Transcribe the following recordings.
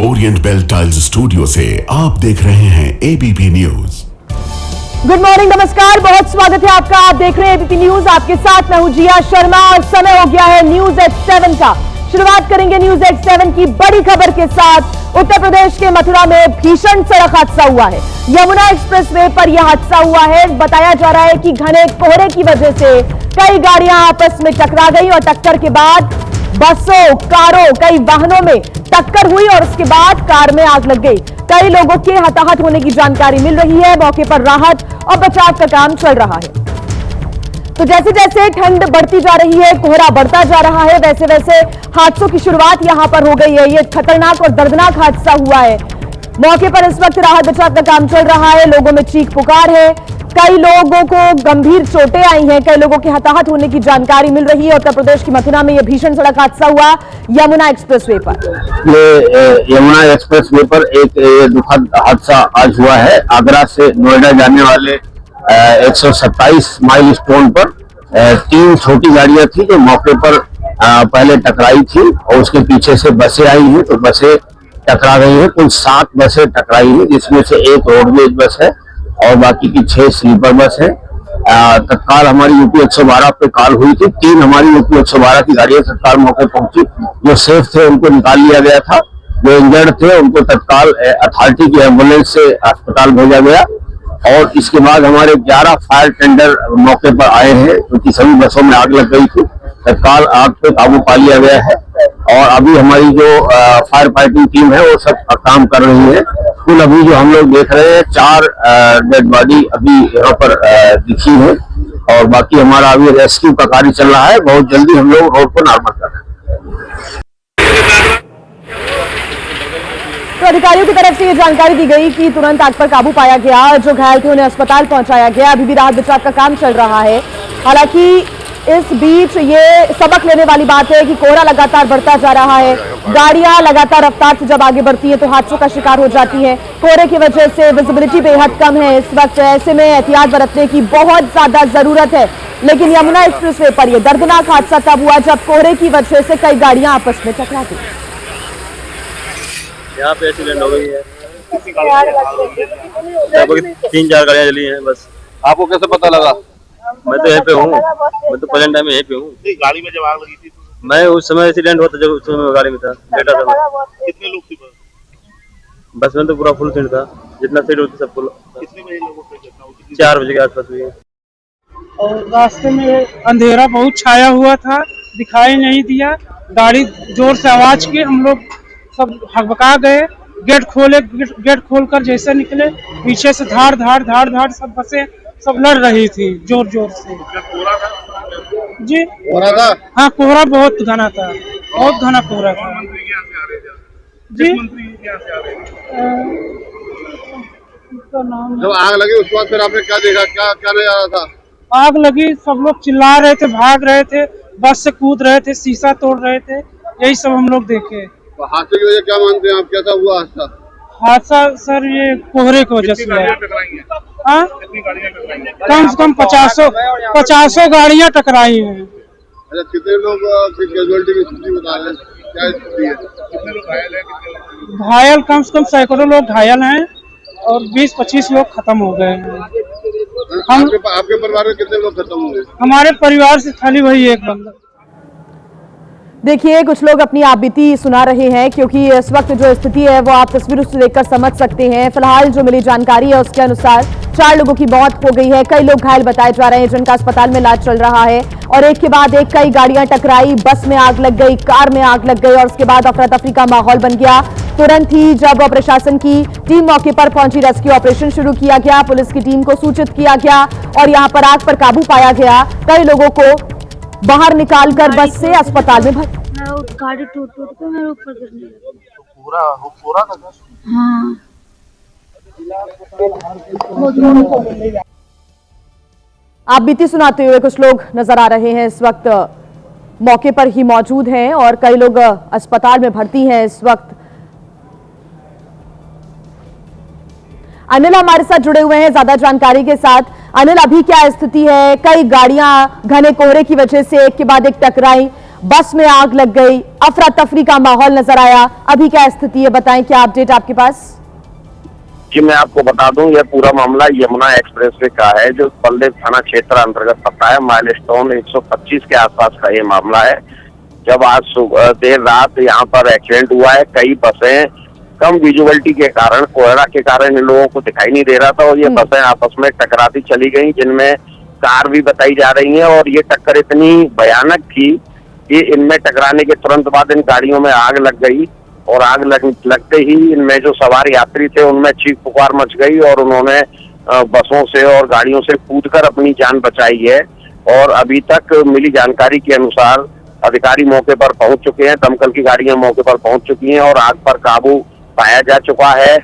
Orient bell tiles studio से आप देख रहे हैं एबीपी न्यूज। गुड मॉर्निंग, नमस्कार, बहुत स्वागत है आपका। आप देख रहे हैं एबीपी न्यूज। आपके साथ मैं हूं जिया शर्मा और समय हो गया है न्यूज एट 7 का। शुरुआत करेंगे न्यूज एट 7 की बड़ी खबर के साथ। उत्तर प्रदेश के मथुरा में भीषण सड़क हादसा हुआ है। यमुना एक्सप्रेसवे पर यह हादसा हुआ है। बताया जा रहा है कि घने कोहरे की वजह से कई गाड़ियां आपस में टकरा गई और टक्कर के बाद बसों, कारों, कई वाहनों में टक्कर हुई और उसके बाद कार में आग लग गई। कई लोगों के हताहत होने की जानकारी मिल रही है। मौके पर राहत और बचाव का काम चल रहा है। तो जैसे जैसे ठंड बढ़ती जा रही है, कोहरा बढ़ता जा रहा है, वैसे वैसे हादसों की शुरुआत यहां पर हो गई है। ये खतरनाक और दर्दनाक हादसा हुआ है। मौके पर इस वक्त राहत बचाव का काम चल रहा है। लोगों में चीख पुकार है। कई लोगों को गंभीर चोटें आई हैं। कई लोगों के हताहत होने की जानकारी मिल रही है। उत्तर प्रदेश की मथुरा में यह भीषण सड़क हादसा हुआ यमुना एक्सप्रेसवे पर। ये यमुना एक्सप्रेसवे पर एक दुखद हादसा आज हुआ है। आगरा से नोएडा जाने वाले 127 माइल स्टोन पर 3 छोटी गाड़ियां थी जो मौके पर पहले टकराई थी और उसके पीछे से बसें आई हैं, तो बसें टकरा गई हैं। कुल 7 बसें टकराई हैं, जिसमें से एक रोडवेज बस है और बाकी की 6 स्लीपर बस है। तत्काल हमारी यूपी 112 पे कॉल हुई थी। 3 हमारी यूपी 112 की गाड़ियां तत्काल मौके पहुंची। जो सेफ थे उनको निकाल लिया गया था। जो इंजर्ड थे उनको तत्काल अथॉरिटी की एम्बुलेंस से अस्पताल भेजा गया और इसके बाद हमारे 11 फायर टेंडर मौके पर आए हैं, क्योंकि सभी बसों में आग लग गई थी। तत्काल आग पे काबू पा लिया गया है और अभी हमारी जो फायर फाइटिंग टीम है वो सब काम कर रही है। कुल अभी जो हम लोग देख रहे हैं 4 डेड बॉडी अभी यहाँ पर दिखी है और बाकी हमारा अभी रेस्क्यू का कार्य चल रहा है। बहुत जल्दी हम लोग रोड को नॉर्मल कर रहे हैं। तो अधिकारियों की तरफ से ये जानकारी दी गई कि तुरंत आग पर काबू पाया गया। जो घायल थे उन्हें अस्पताल पहुंचाया गया। अभी भी राहत बचाव का काम चल रहा है। हालांकि इस बीच ये सबक लेने वाली बात है कि कोहरा लगातार बढ़ता जा रहा है। गाड़ियां लगातार रफ्तार से जब आगे बढ़ती हैं तो हादसों का शिकार हो जाती हैं। कोहरे की वजह से विजिबिलिटी बेहद कम है इस वक्त। ऐसे में एहतियात बरतने की बहुत ज्यादा जरूरत है। लेकिन यमुना एक्सप्रेसवे पर यह दर्दनाक हादसा तब हुआ जब कोहरे की वजह से कई गाड़ियां आपस में टकरा गई। यहाँ पे एक्सीडेंट हो गई है। 3-4 गाड़ियाँ जली हैं बस। आपको कैसे पता लगा? मैं तो यहीं पे हूँ, मैं तो प्रेजेंट टाइम में यहीं पे हूँ। गाड़ी में जब आग लगी थी मैं उस समय एक्सीडेंट हुआ था जब उस समय गाड़ी में था, बैठा था मैं। कितने लोग थे बस में तो पूरा फुल सीट था, जितना सीट होती सब फुल। कितने बजे लोगों को 4 बजे के आसपास हुई है। और रास्ते में अंधेरा बहुत छाया हुआ था, दिखाई नहीं दिया। गाड़ी जोर से आवाज की, हम लोग सब हकबका गए। गेट खोलकर जैसे निकले, पीछे से धाड़ धाड़ सब बसें सब लड़ रही थी जोर जोर से। जी कोहरा था? हाँ, कोहरा बहुत घना था, बहुत घना कोहरा था। जी जब आग लगी उसके बाद फिर आपने क्या देखा? क्या नजर आ रहा था? आग लगी, सब लोग चिल्ला रहे थे, भाग रहे थे, बस से कूद रहे थे, शीशा तोड़ रहे थे। यही सब हम लोग देखे। तो हादसे की वजह क्या मानते हैं आप? कैसा हुआ हादसा? हादसा सर ये कोहरे की वजह से हुआ। हाँ, कम से कम 50 गाड़ियाँ टकराई हैं। अच्छा, कितने लोग कैजुअलिटी की स्थिति बता रहे हैं? क्या स्थिति है? कितने लोग घायल हैं? घायल कम से कम सैकड़ों लोग घायल हैं और 20-25 लोग खत्म हो गए हैं। आपके परिवार में कितने लोग खत्म हुए? हमारे परिवार से खाली वही एक बंदा। देखिए, कुछ लोग अपनी आपबीती सुना रहे हैं क्योंकि इस वक्त जो स्थिति है वो आप तस्वीरों से देखकर समझ सकते हैं। फिलहाल जो मिली जानकारी है उसके अनुसार 4 लोगों की मौत हो गई है। कई लोग घायल बताए जा रहे हैं जिनका अस्पताल में इलाज चल रहा है और एक के बाद एक कई गाड़ियां टकराई, बस में आग लग गई, कार में आग लग गई और उसके बाद अफरा तफरी का माहौल बन गया। तुरंत ही जब प्रशासन की टीम मौके पर पहुंची, रेस्क्यू ऑपरेशन शुरू किया गया। पुलिस की टीम को सूचित किया गया और यहाँ पर आग पर काबू पाया गया। कई लोगों को बाहर निकालकर बस से अस्पताल में भर्ती। गाड़ी टूट के मेरे ऊपर गिरने लगी। पूरा था? हाँ। आप बीती सुनाते हुए कुछ लोग नजर आ रहे हैं, इस वक्त मौके पर ही मौजूद हैं और कई लोग अस्पताल में भर्ती हैं इस वक्त। अनिल हमारे साथ जुड़े हुए हैं ज्यादा जानकारी के साथ। अनिल, अभी क्या स्थिति है? कई गाड़ियां घने कोहरे की वजह से एक के बाद एक टकराई, बस में आग लग गई, अफरा तफरी का माहौल नजर आया। अभी क्या स्थिति है, बताएं, क्या अपडेट आपके पास? जी मैं आपको बता दूं, यह पूरा मामला यमुना एक्सप्रेसवे का है, जो बलदेव थाना क्षेत्र अंतर्गत पड़ता है। माइलस्टोन 125 के आसपास का ये मामला है। जब आज देर रात यहाँ पर एक्सीडेंट हुआ है, कई बसें कम विजुअलिटी के कारण, कोहरा के कारण इन लोगों को दिखाई नहीं दे रहा था और ये बसें आपस में टकराती चली गई, जिनमें कार भी बताई जा रही है। और ये टक्कर इतनी भयानक थी कि इनमें टकराने के तुरंत बाद इन गाड़ियों में आग लग गई और आग लगते ही इनमें जो सवार यात्री थे उनमें चीख पुकार मच गई और उन्होंने बसों से और गाड़ियों से कूदकर अपनी जान बचाई है। और अभी तक मिली जानकारी के अनुसार अधिकारी मौके पर पहुंच चुके हैं, दमकल की गाड़ियां मौके पर पहुंच चुकी हैं और आग पर काबू पाया जा चुका है।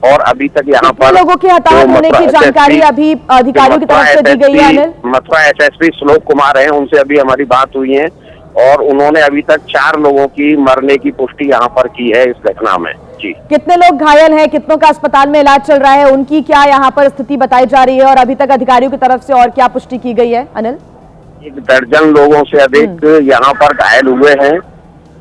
और अभी तक यहाँ पर लोगों के हताहत होने की जानकारी अभी अधिकारियों की तरफ से दी गई है। अनिल, मथुरा एसएसपी श्लोक कुमार हैं, उनसे अभी हमारी बात हुई है और उन्होंने अभी तक 4 लोगों की मरने की पुष्टि यहाँ पर की है इस घटना में। जी, कितने लोग घायल हैं, कितनों का अस्पताल में इलाज चल रहा है, उनकी क्या यहाँ पर स्थिति बताई जा रही है और अभी तक अधिकारियों की तरफ से और क्या पुष्टि की गई है? अनिल, 1 दर्जन लोगों से अधिक यहाँ पर घायल हुए हैं।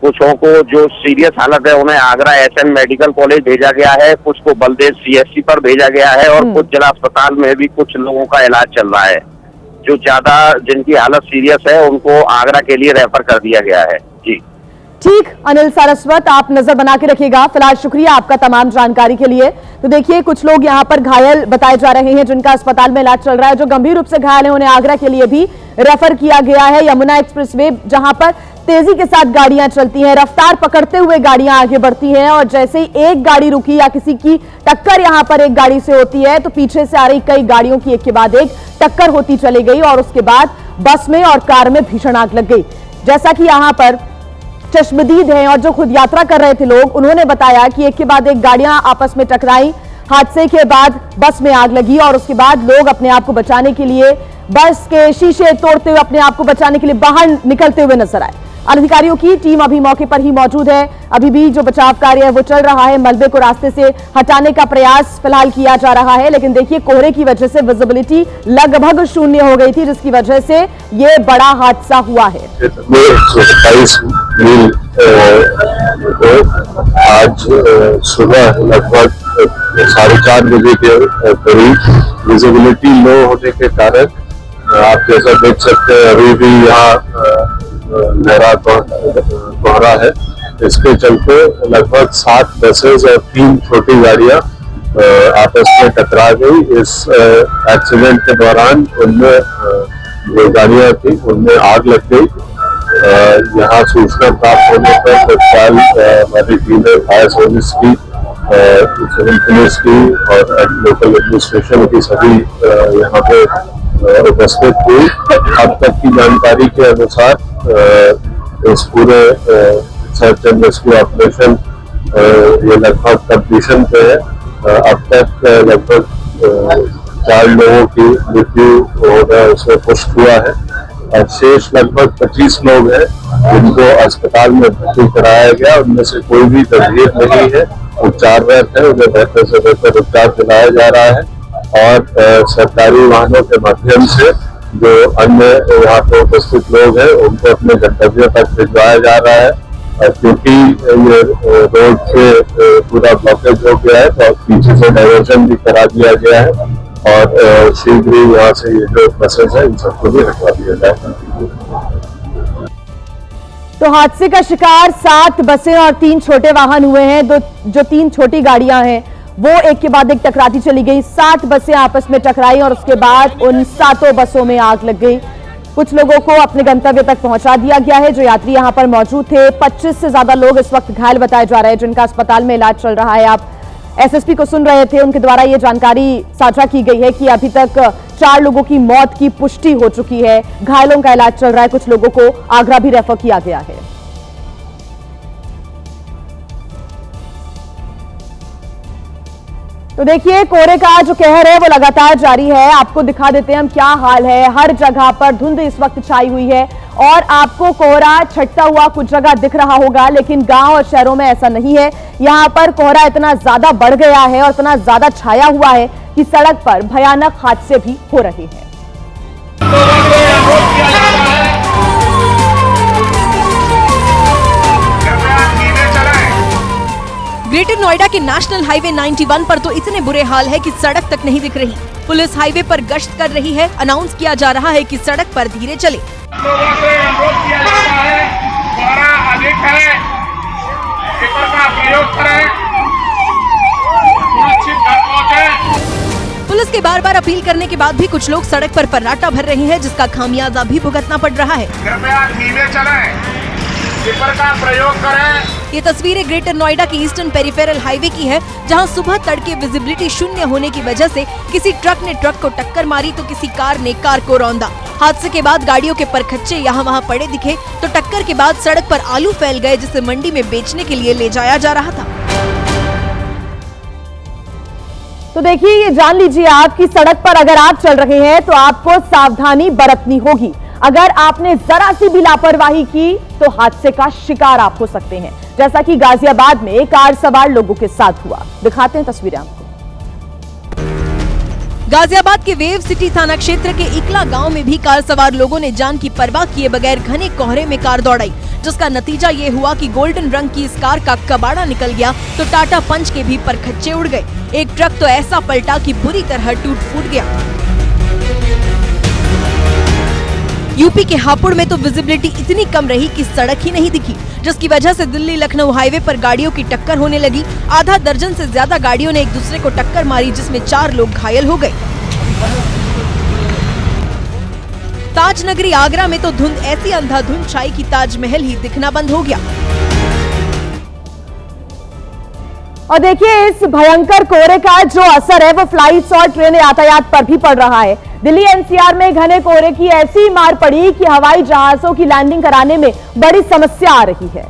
कुछों को जो सीरियस हालत है उन्हें आगरा एसएन मेडिकल कॉलेज भेजा गया है, कुछ को बलदेव सीएससी पर भेजा गया है और कुछ जिला अस्पताल में भी कुछ लोगों का इलाज चल रहा है। जो ज्यादा जिनकी हालत सीरियस है उनको आगरा के लिए रेफर कर दिया गया है। जी ठीक, अनिल सारस्वत, आप नजर बना के रखिएगा। फिलहाल शुक्रिया आपका तमाम जानकारी के लिए। तो देखिए, कुछ लोग यहाँ पर घायल बताए जा रहे हैं जिनका अस्पताल में इलाज चल रहा है। जो गंभीर रूप से घायल है उन्हें आगरा के लिए भी रेफर किया गया है। यमुना एक्सप्रेसवे जहां पर तेजी के साथ गाड़ियां चलती हैं, रफ्तार पकड़ते हुए गाड़ियां आगे बढ़ती हैं और जैसे ही एक गाड़ी रुकी या किसी की टक्कर यहां पर एक गाड़ी से होती है तो पीछे से आ रही कई गाड़ियों की एक के बाद एक टक्कर होती चली गई और उसके बाद बस में और कार में भीषण आग लग गई। जैसा कि यहां पर चश्मदीद हैं और जो खुद यात्रा कर रहे थे लोग, उन्होंने बताया कि एक के बाद एक गाड़ियां आपस में टकराई। हादसे के बाद बस में आग लगी और उसके बाद लोग अपने आप को बचाने के लिए बस के शीशे तोड़ते हुए अपने आप को बचाने के लिए बाहर निकलते हुए नजर आए। अधिकारियों की टीम अभी मौके पर ही मौजूद है। अभी भी जो बचाव कार्य है वो चल रहा है। मलबे को रास्ते से हटाने का प्रयास फिलहाल किया जा रहा है, लेकिन देखिए, कोहरे की वजह से विजिबिलिटी लगभग शून्य हो गई थी, जिसकी वजह से ये बड़ा हादसा हुआ है। 127 मील आज सुबह लगभग 4:30 बजे के करीब विजिबिलिटी लो होने के कारण आप जैसा देख सकते हैं अभी भी यहाँ गहरा कोहरा है। इसके चलते लगभग 7 बसेस और 3 छोटी गाड़ियां आपस में टकरा गई। इस एक्सीडेंट के दौरान उनमें जो गाड़ियां थी उनमें आग लग गई। यहाँ सूचना प्राप्त होने पर तत्काल हमारी टीमें फायर सर्विस की, सिविल पुलिस की और लोकल एडमिनिस्ट्रेशन की सभी यहाँ पे उपस्थित हुई। अब तक की जानकारी के अनुसार इस पूरे सर्च एंड रेस्क्यू ऑपरेशन ये लगभग कंप्लीशन पे है। अब तक लगभग 4 लोगों की मृत्यु होना उसमें पुष्ट हुआ है और शेष लगभग 25 लोग हैं जिनको अस्पताल में भर्ती कराया गया। उनमें से कोई भी गंभीर नहीं है, उपचाररत है, उन्हें बेहतर से बेहतर उपचार दिलाया जा रहा है और सरकारी वाहनों के माध्यम से जो अन्य यहाँ पे उपस्थित लोग हैं उनको अपने गंतव्य तक भिजवाया जा रहा है। क्योंकि ये रोड से पूरा ब्लॉकेज हो गया है तो पीछे से डाइवर्जन भी करा दिया गया है और शीघ्र ही यहाँ से ये जो बसेस है इन सबको भी हटवा दिया जाए। तो हादसे का शिकार 7 बसें और 3 छोटे वाहन हुए हैं। जो 3 छोटी गाड़ियां हैं वो एक के बाद एक टकराती चली गई। 7 बसें आपस में टकराई और उसके बाद उन 7 बसों में आग लग गई। कुछ लोगों को अपने गंतव्य तक पहुंचा दिया गया है। जो यात्री यहां पर मौजूद थे, 25 से ज्यादा लोग इस वक्त घायल बताए जा रहे हैं जिनका अस्पताल में इलाज चल रहा है। आप एसएसपी को सुन रहे थे, उनके द्वारा ये जानकारी साझा की गई है कि अभी तक 4 लोगों की मौत की पुष्टि हो चुकी है। घायलों का इलाज चल रहा है, कुछ लोगों को आगरा भी रेफर किया गया है। तो देखिए, कोहरे का जो कहर है वो लगातार जारी है। आपको दिखा देते हैं हम क्या हाल है। हर जगह पर धुंध इस वक्त छाई हुई है और आपको कोहरा छटता हुआ कुछ जगह दिख रहा होगा, लेकिन गांव और शहरों में ऐसा नहीं है। यहां पर कोहरा इतना ज्यादा बढ़ गया है और इतना ज्यादा छाया हुआ है कि सड़क पर भयानक हादसे भी हो रहे हैं। ग्रेटर नोएडा के नेशनल हाईवे 91 पर तो इतने बुरे हाल है कि सड़क तक नहीं दिख रही। पुलिस हाईवे पर गश्त कर रही है। अनाउंस किया जा रहा है कि सड़क पर धीरे चले। लोगों से अनुरोध किया जाता है, कोहरा अधिक है, स्पीकर का प्रयोग करें, सुरक्षित घर पहुंचे। पुलिस के बार बार अपील करने के बाद भी कुछ लोग सड़क पर पराटा भर रहे हैं, जिसका खामियाजा भी भुगतना पड़ रहा है। कृपया धीमे चलें, स्पीकर का प्रयोग करें। ये तस्वीरें ग्रेटर नोएडा की ईस्टर्न पेरिफेरल हाईवे की है, जहां सुबह तड़के विजिबिलिटी शून्य होने की वजह से किसी ट्रक ने ट्रक को टक्कर मारी तो किसी कार ने कार को रौंदा। हादसे के बाद गाड़ियों के परखच्चे यहाँ वहाँ पड़े दिखे तो टक्कर के बाद सड़क पर आलू फैल गए, जिसे मंडी में बेचने के लिए ले जाया जा रहा था। तो देखिए, ये जान लीजिए आप कि सड़क पर अगर आप चल रहे हैं तो आपको सावधानी बरतनी होगी। अगर आपने जरा सी भी लापरवाही की तो हादसे का शिकार आप हो सकते हैं, जैसा कि गाजियाबाद में कार सवार लोगों के साथ हुआ। दिखाते हैं तस्वीरें आपको। गाजियाबाद के वेव सिटी थाना क्षेत्र के इकला गांव में भी कार सवार लोगों ने जान की परवाह किए बगैर घने कोहरे में कार दौड़ाई, जिसका नतीजा ये हुआ कि गोल्डन रंग की इस कार का कबाड़ा निकल गया तो टाटा पंच के भी परखच्चे उड़ गए। एक ट्रक तो ऐसा पलटा कि बुरी तरह टूट फूट गया। यूपी के हापुड़ में तो विजिबिलिटी इतनी कम रही कि सड़क ही नहीं दिखी, जिसकी वजह से दिल्ली लखनऊ हाईवे पर गाड़ियों की टक्कर होने लगी। आधा दर्जन से ज्यादा गाड़ियों ने एक दूसरे को टक्कर मारी, जिसमें 4 लोग घायल हो गए। ताजनगरी आगरा में तो धुंध ऐसी अंधाधुंध छाई कि ताजमहल ही दिखना बंद हो गया। और देखिए, इस भयंकर कोहरे का जो असर है वो फ्लाइट्स और ट्रेन यातायात पर भी पड़ रहा है। दिल्ली एनसीआर में घने कोहरे की ऐसी मार पड़ी कि हवाई जहाजों की लैंडिंग कराने में बड़ी समस्या आ रही है।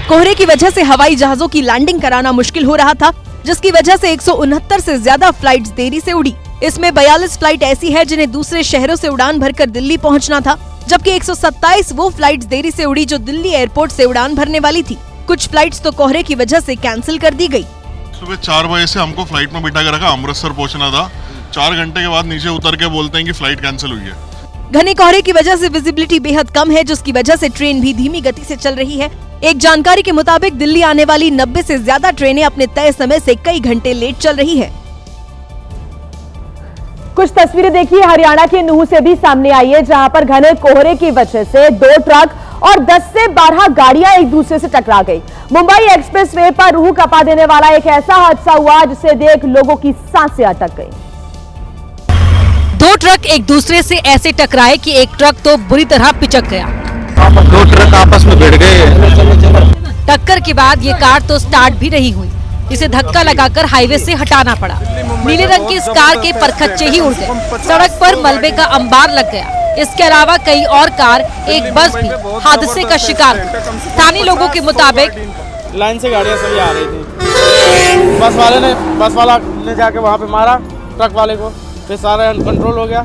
कोहरे की वजह से हवाई जहाजों की लैंडिंग कराना मुश्किल हो रहा था, जिसकी वजह से 169 से ज्यादा फ्लाइट्स देरी से उड़ी। इसमें 42 फ्लाइट ऐसी है जिन्हें दूसरे शहरों से उड़ान भरकर दिल्ली पहुंचना था, जबकि 127 वो फ्लाइट्स देरी से उड़ी जो दिल्ली एयरपोर्ट से उड़ान भरने वाली थी। कुछ फ्लाइट्स तो कोहरे की वजह से कैंसिल कर दी गई। सुबह 4 बजे से हमको फ्लाइट में बिठा के रखा, अमृतसर पहुंचना था। 4 घंटे के बाद नीचे उतर के बोलते हैं कि फ्लाइट कैंसिल हुई है। घने कोहरे की वजह से विजिबिलिटी बेहद कम है, जिसकी वजह से ट्रेन भी धीमी गति से चल रही है। एक जानकारी के मुताबिक दिल्ली आने वाली 90 से ज्यादा ट्रेनें अपने तय समय से कई घंटे लेट चल रही है। कुछ तस्वीरें देखिए हरियाणा के नूह से भी सामने आई है, जहां पर घने कोहरे की वजह से 2 ट्रक और 10 से 12 गाड़ियां एक दूसरे से टकरा गई। मुंबई एक्सप्रेसवे पर रूह कपा देने वाला एक ऐसा हादसा हुआ जिसे देख लोगों की सांसें अटक गई। 2 ट्रक एक दूसरे से ऐसे टकराए कि एक ट्रक तो बुरी तरह पिचक गया। 2 ट्रक आपस में भिड़ गए। टक्कर के बाद ये कार तो स्टार्ट भी नहीं हुई, इसे धक्का लगाकर हाईवे से हटाना पड़ा। नीले रंग की इस कार के परखच्चे ही उड़ गए। सड़क पर मलबे का अंबार लग गया। इसके अलावा कई और कार, एक बस भी हादसे का शिकार हुई। स्थानीय लोगों के मुताबिक लाइन से गाड़ियां सभी आ रही थी। बस वाला ने जाके वहाँ पे मारा ट्रक वाले को, फिर सारा अनकंट्रोल हो गया।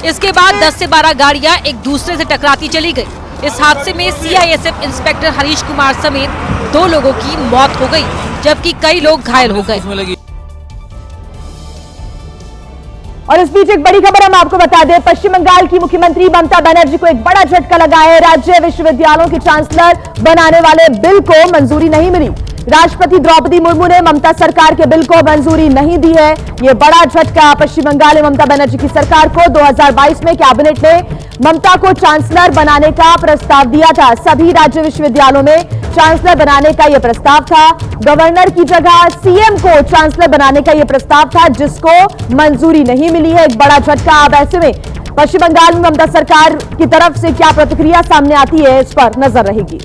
इसके बाद 10 से 12 गाड़ियां एक दूसरे से टकराती चली गई। इस हादसे में सीआईएसएफ इंस्पेक्टर हरीश कुमार समेत 2 लोगों की मौत हो गई, जबकि कई लोग घायल हो गए। और इस बीच एक बड़ी खबर हम आपको बता दें, पश्चिम बंगाल की मुख्यमंत्री ममता बनर्जी को एक बड़ा झटका लगा है। राज्य विश्वविद्यालयों के चांसलर बनाने वाले बिल को मंजूरी नहीं मिली। राष्ट्रपति द्रौपदी मुर्मू ने ममता सरकार के बिल को मंजूरी नहीं दी है। ये बड़ा झटका पश्चिम बंगाल में ममता बनर्जी की सरकार को 2022 में कैबिनेट ने ममता को चांसलर बनाने का प्रस्ताव दिया था। सभी राज्य विश्वविद्यालयों में चांसलर बनाने का यह प्रस्ताव था। गवर्नर की जगह सीएम को चांसलर बनाने का यह प्रस्ताव था, जिसको मंजूरी नहीं मिली है। एक बड़ा झटका। अब ऐसे में पश्चिम बंगाल में ममता सरकार की तरफ से क्या प्रतिक्रिया सामने आती है, इस पर नजर रहेगी।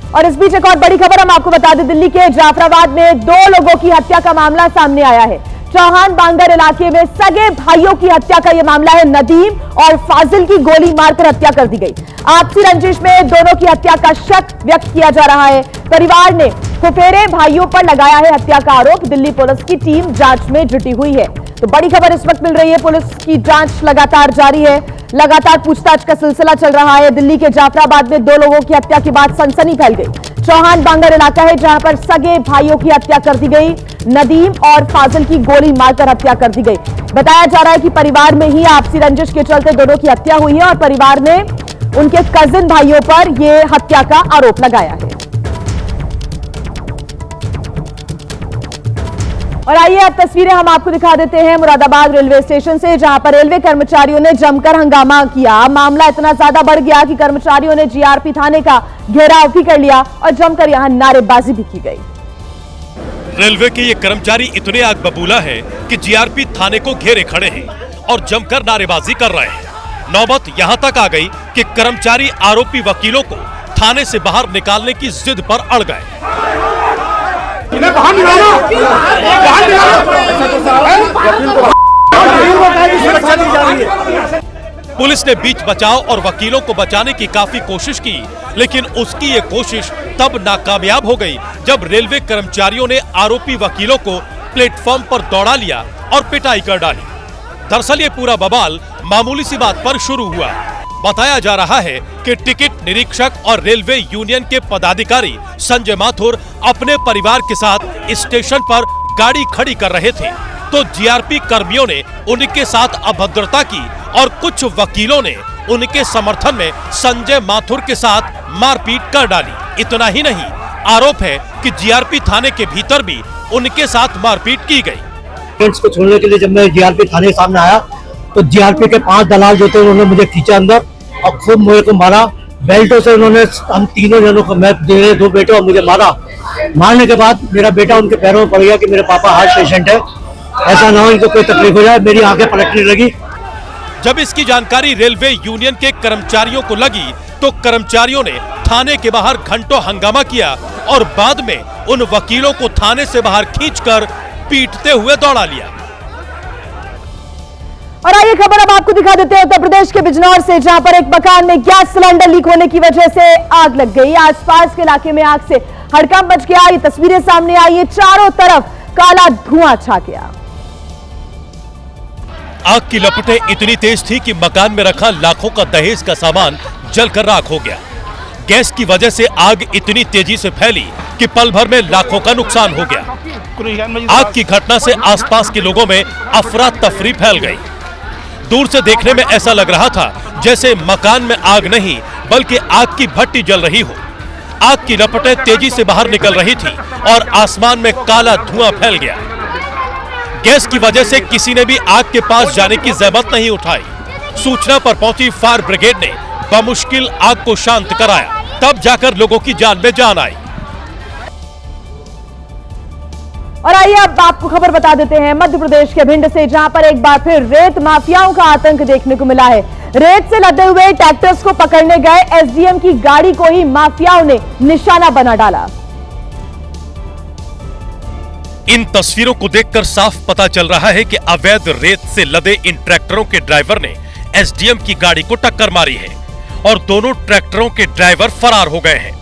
और इस बीच एक और बड़ी खबर हम आपको बता दें, दिल्ली के जाफराबाद में 2 लोगों की हत्या का मामला सामने आया है। चौहान बांगर इलाके में सगे भाइयों की हत्या का यह मामला है। नदीम और फाजिल की गोली मारकर हत्या कर दी गई। आपसी रंजिश में दोनों की हत्या का शक व्यक्त किया जा रहा है। परिवार ने फुफेरे भाइयों पर लगाया है हत्या का आरोप। दिल्ली पुलिस की टीम जांच में जुटी हुई है। तो बड़ी खबर इस वक्त मिल रही है, पुलिस की जांच लगातार जारी है। लगातार पूछताछ का सिलसिला चल रहा है। दिल्ली के जाफराबाद में 2 लोगों की हत्या के बाद सनसनी फैल गई। चौहान बांगर इलाका है जहां पर सगे भाइयों की हत्या कर दी गई। नदीम और फाजिल की गोली मारकर हत्या कर दी गई। बताया जा रहा है कि परिवार में ही आपसी रंजिश के चलते दोनों की हत्या हुई है और परिवार ने उनके कजिन भाइयों पर यह हत्या का आरोप लगाया है। और आइए अब तस्वीरें हम आपको दिखा देते हैं मुरादाबाद रेलवे स्टेशन से, जहां पर रेलवे कर्मचारियों ने जमकर हंगामा किया। मामला इतना ज्यादा बढ़ गया कि कर्मचारियों ने जीआरपी थाने का घेराव भी कर लिया और जमकर यहां नारेबाजी भी की गई। रेलवे के ये कर्मचारी इतने आग बबूला है कि जीआरपी थाने को घेरे खड़े हैं और जमकर नारेबाजी कर रहे हैं। नौबत यहां तक आ गई कि कर्मचारी आरोपी वकीलों को थाने से बाहर निकालने की जिद पर अड़ गए। पुलिस ने बीच बचाव और वकीलों को बचाने की काफी कोशिश की, लेकिन उसकी ये कोशिश तब नाकामयाब हो गई जब रेलवे कर्मचारियों ने आरोपी वकीलों को प्लेटफॉर्म पर दौड़ा लिया और पिटाई कर डाली। दरअसल ये पूरा बवाल मामूली सी बात पर शुरू हुआ। बताया जा रहा है कि टिकट निरीक्षक और रेलवे यूनियन के पदाधिकारी संजय माथुर अपने परिवार के साथ स्टेशन पर गाड़ी खड़ी कर रहे थे, तो जीआरपी कर्मियों ने उनके साथ अभद्रता की और कुछ वकीलों ने उनके समर्थन में संजय माथुर के साथ मारपीट कर डाली। इतना ही नहीं, आरोप है कि जीआरपी थाने के भीतर भी उनके साथ मारपीट की गई। को छोड़ने के लिए जब मैं जीआरपी थाने के सामने आया तो जीआरपी के 5 दलाल जो थे उन्होंने मुझे खींचा अंदर और खूब मुझे को मारा। बेल्टों से उन्होंने हम तीनों जनों को, मैं मेरे 2 बेटे और मुझे मारा। मारने के बाद मेरा बेटा उनके पैरों में पड़ गया कि मेरे पापा हार्ट पेशेंट है, ऐसा ना हो इनको कोई तकलीफ हो जाए। मेरी आंखें पलटने लगी। जब इसकी जानकारी रेलवे यूनियन के कर्मचारियों को लगी तो कर्मचारियों ने थाने के बाहर घंटों हंगामा किया और बाद में उन वकीलों को थाने से बाहर खींचकर पीटते हुए दौड़ा लिया। और आइए खबर अब आपको दिखा देते हैं उत्तर प्रदेश के बिजनौर से, जहां पर एक मकान में गैस सिलेंडर लीक होने की वजह से आग लग गई। आसपास के इलाके में आग से हड़कंप मच गया। ये तस्वीरें सामने आई है, चारों तरफ काला धुआं छा गया। आग की लपटें इतनी तेज थी कि मकान में रखा लाखों का दहेज का सामान जलकर राख हो गया। गैस की वजह से आग इतनी तेजी से फैली कि पल भर में लाखों का नुकसान हो गया। आग की घटना से आसपास के लोगों में अफरा तफरी फैल गई। दूर से देखने में ऐसा लग रहा था जैसे मकान में आग नहीं बल्कि आग की भट्टी जल रही हो। आग की लपटें तेजी से बाहर निकल रही थी और आसमान में काला धुआं फैल गया। गैस की वजह से किसी ने भी आग के पास जाने की जहमत नहीं उठाई। सूचना पर पहुंची फायर ब्रिगेड ने बमुश्किल आग को शांत कराया, तब जाकर लोगों की जान में जान आई। और आइए अब आपको खबर बता देते हैं मध्य प्रदेश के भिंड से, जहां पर एक बार फिर रेत माफियाओं का आतंक देखने को मिला है। रेत से लदे हुए ट्रैक्टर्स को पकड़ने गए एसडीएम की गाड़ी को ही माफियाओं ने निशाना बना डाला। इन तस्वीरों को देखकर साफ पता चल रहा है कि अवैध रेत से लदे इन ट्रैक्टरों के ड्राइवर ने एसडीएम की गाड़ी को टक्कर मारी है और दोनों ट्रैक्टरों के ड्राइवर फरार हो गए हैं।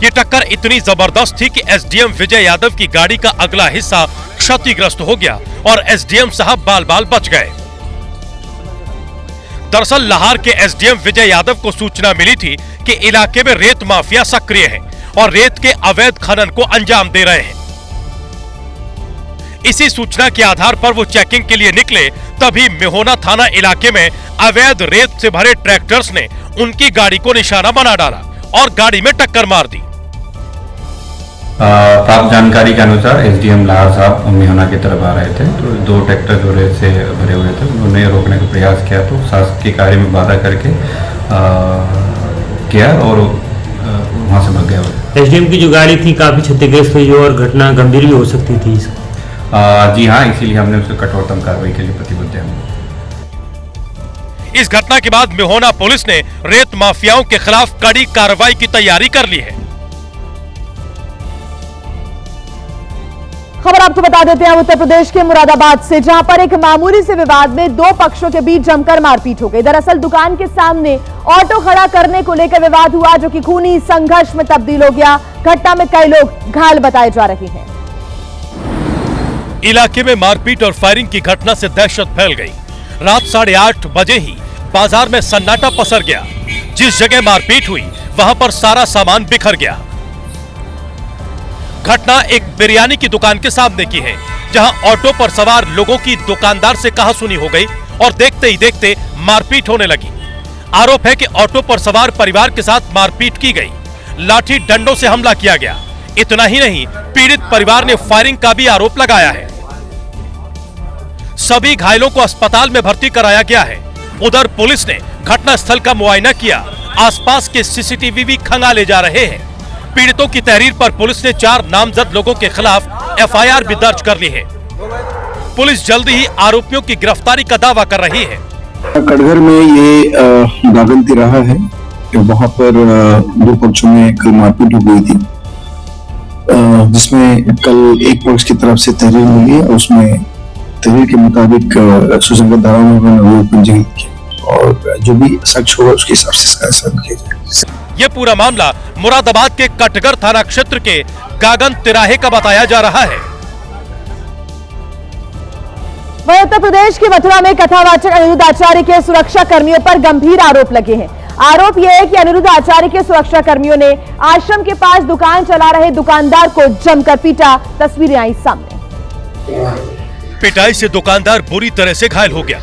ये टक्कर इतनी जबरदस्त थी कि एसडीएम विजय यादव की गाड़ी का अगला हिस्सा क्षतिग्रस्त हो गया और एसडीएम साहब बाल बाल बच गए। दरअसल लाहौर के एसडीएम विजय यादव को सूचना मिली थी कि इलाके में रेत माफिया सक्रिय है और रेत के अवैध खनन को अंजाम दे रहे हैं। इसी सूचना के आधार पर वो चेकिंग के लिए निकले, तभी मेहोना थाना इलाके में अवैध रेत से भरे ट्रैक्टर्स ने उनकी गाड़ी को निशाना बना डाला और गाड़ी में टक्कर मार दी। प्राप्त जानकारी के अनुसार एसडीएम लाहौर साहब मेहोना की तरफ आ रहे थे, तो 2 ट्रैक्टर जो रेत से भरे हुए थे उन्होंने रोकने का प्रयास किया, तो शासकीय कार्य में बाधा करके किया और वहां से भाग गया। एसडीएम की जो गाड़ी थी काफी क्षतिग्रस्त हुई और घटना गंभीर भी हो सकती थी। जी हाँ, इसीलिए हमने उसे कठोरतम कार्रवाई के लिए प्रतिबद्ध हैं। इस घटना के बाद मेहोना पुलिस ने रेत माफियाओं के खिलाफ कड़ी कार्रवाई की तैयारी कर ली है। खबर आपको बता देते हैं उत्तर प्रदेश के मुरादाबाद से, जहां पर एक मामूली से विवाद में 2 पक्षों के बीच जमकर मारपीट हो गई। दरअसल दुकान के सामने ऑटो खड़ा करने को लेकर विवाद हुआ, जो कि खूनी संघर्ष में तब्दील हो गया। घटना में कई लोग घायल बताए जा रहे हैं। इलाके में मारपीट और फायरिंग की घटना से दहशत फैल गई। रात 8:30 बजे ही बाजार में सन्नाटा पसर गया। जिस जगह मारपीट हुई वहां पर सारा सामान बिखर गया। घटना एक बिरयानी की दुकान के सामने की है, जहां ऑटो पर सवार लोगों की दुकानदार से कहासुनी हो गई और देखते ही देखते मारपीट होने लगी। आरोप है कि ऑटो पर सवार परिवार के साथ मारपीट की गई, लाठी डंडों से हमला किया गया। इतना ही नहीं, पीड़ित परिवार ने फायरिंग का भी आरोप लगाया है। सभी घायलों को अस्पताल में भर्ती कराया गया है। उधर पुलिस ने घटनास्थल का मुआयना किया, आसपास के सीसीटीवी भी खंगाले जा रहे हैं। पीड़ितों की तहरीर पर पुलिस ने 4 नामजद लोगों के खिलाफ एफआईआर भी दर्ज कर ली है। पुलिस जल्दी ही आरोपियों की गिरफ्तारी का दावा कर रही है। कटघर में ये गागन तिराहा है, वहां पर 2 पक्षों में कल मारपीट हो गई थी, जिसमें कल एक पक्ष की तरफ से तहरीर मिली है। उसमें तहरीर के मुताबिक सुसंगत धाराओं में उन्होंने पंजीकृत किया और जो भी सच होगा उसके हिसाब से इसका ऐसा किया जाएगा। ये पूरा मामला मुरादाबाद के कटघर थाना क्षेत्र के गागन तिराहे का बताया जा रहा है। वहीं उत्तर प्रदेश के मथुरा में कथावाचक अनिरुद्ध आचार्य के सुरक्षा कर्मियों पर गंभीर आरोप लगे हैं। आरोप यह है कि अनिरुद्ध आचार्य के सुरक्षा कर्मियों ने आश्रम के पास दुकान चला रहे दुकानदार को जमकर पीटा। तस्वीरें आई सामने। पिटाई से दुकानदार बुरी तरह से घायल हो गया।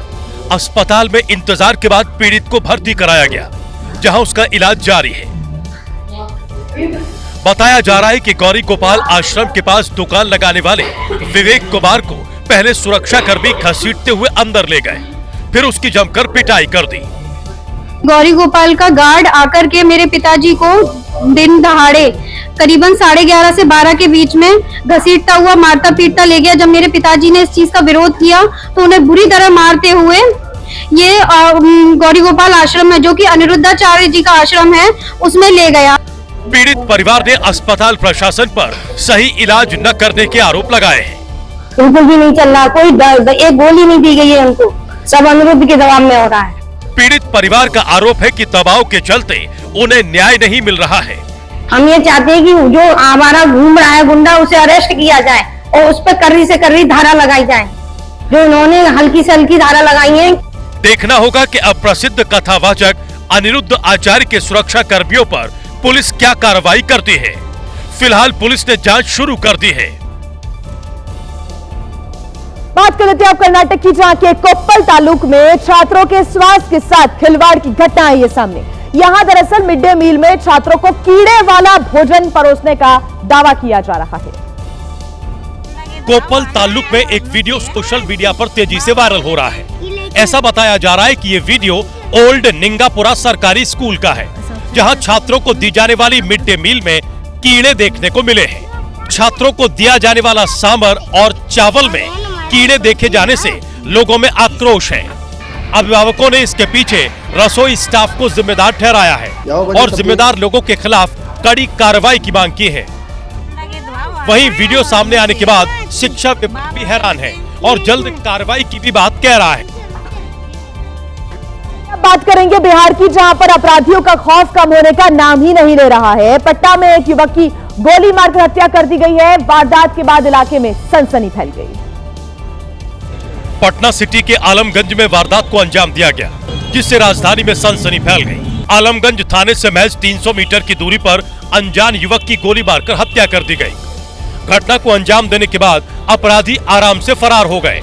अस्पताल में इंतजार के बाद पीड़ित को भर्ती कराया गया, जहां उसका इलाज जारी है। बताया जा रहा है कि गौरी गोपाल आश्रम के पास दुकान लगाने वाले विवेक कुमार को पहले सुरक्षा कर्मी घसीटते हुए अंदर ले गए, फिर उसकी जमकर पिटाई कर दी। गौरी गोपाल का गार्ड आकर के मेरे पिताजी को दिन दहाड़े करीबन 11:30 से 12 के बीच में घसीटता हुआ मारता पीटता ले गया। जब मेरे पिताजी ने इस चीज का विरोध किया तो उन्हें बुरी तरह मारते हुए ये गौरी गोपाल आश्रम में, जो कि अनिरुद्धाचार्य जी का आश्रम है, उसमें ले गया। पीड़ित परिवार ने अस्पताल प्रशासन पर सही इलाज न करने के आरोप लगाए हैं। बिल्कुल भी नहीं चल रहा, कोई एक गोली नहीं दी गई है उनको, सब अनिरुद्ध के दबाव में हो रहा है। पीड़ित परिवार का आरोप है कि दबाव के चलते उन्हें न्याय नहीं मिल रहा है। हम ये चाहते हैं कि जो हमारा घूम रहा है गुंडा, उसे अरेस्ट किया जाए और उस पर कर्री से कर्री धारा लगाई जाए, जो इन्होंने हल्की से हल्की धारा लगाई है। देखना होगा कि अब प्रसिद्ध कथावाचक अनिरुद्ध आचार्य के सुरक्षा कर्मियों पर पुलिस क्या कार्रवाई करती है। फिलहाल पुलिस ने जांच शुरू कर दी है। बात कर लेते हैं अब कर्नाटक की, जहां के कोप्पल तालुक में छात्रों के स्वास्थ्य के साथ खिलवाड़ की घटना आई है सामने। यहां दरअसल मिड डे मील में छात्रों को कीड़े वाला भोजन परोसने का दावा किया जा रहा है। कोप्पल तालुक में एक वीडियो सोशल मीडिया पर तेजी से वायरल हो रहा है। ऐसा बताया जा रहा है कि ये वीडियो ओल्ड निंगापुरा सरकारी स्कूल का है, जहां छात्रों को दी जाने वाली मिड डे मील में कीड़े देखने को मिले हैं। छात्रों को दिया जाने वाला सांभर और चावल में कीड़े देखे जाने से लोगों में आक्रोश है। अभिभावकों ने इसके पीछे रसोई स्टाफ को जिम्मेदार ठहराया है और जिम्मेदार लोगों के खिलाफ कड़ी कार्रवाई की मांग की है। वहीं वीडियो सामने आने के बाद शिक्षा विभाग भी हैरान है और जल्द कार्रवाई की भी बात कह रहा है। बात करेंगे बिहार की, जहां पर अपराधियों का खौफ कम होने का नाम ही नहीं ले रहा है। पटना में एक युवक की गोली मारकर हत्या कर दी गई है। वारदात के बाद इलाके में सनसनी फैल गई। पटना सिटी के आलमगंज में वारदात को अंजाम दिया गया, जिससे राजधानी में सनसनी फैल गई। आलमगंज थाने से महज 300 मीटर की दूरी पर अनजान युवक की गोली मारकर हत्या कर दी गई। घटना को अंजाम देने के बाद अपराधी आराम से फरार हो गए।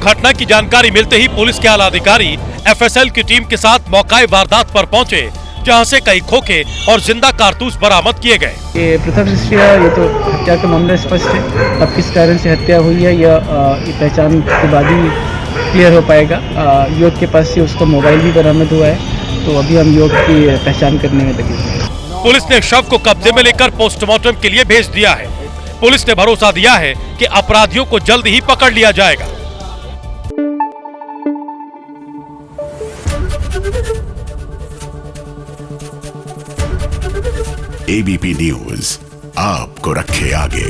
घटना की जानकारी मिलते ही पुलिस के आला अधिकारी एफएसएल की टीम के साथ मौके वारदात पर पहुंचे, जहां से कई खोखे और जिंदा कारतूस बरामद किए गए। ये प्रथम दृष्टया ये तो हत्या का मामला स्पष्ट है। अब किस कारण से हत्या हुई है यह पहचान के बाद ही क्लियर हो पाएगा। युवक के पास से उसका मोबाइल भी बरामद हुआ है, तो अभी हम युवक की पहचान करने में लगे हैं। पुलिस ने शव को कब्जे में लेकर पोस्टमार्टम के लिए भेज दिया है। पुलिस ने भरोसा दिया है कि अपराधियों को जल्द ही पकड़ लिया जाएगा। एबीपी न्यूज आपको रखे आगे।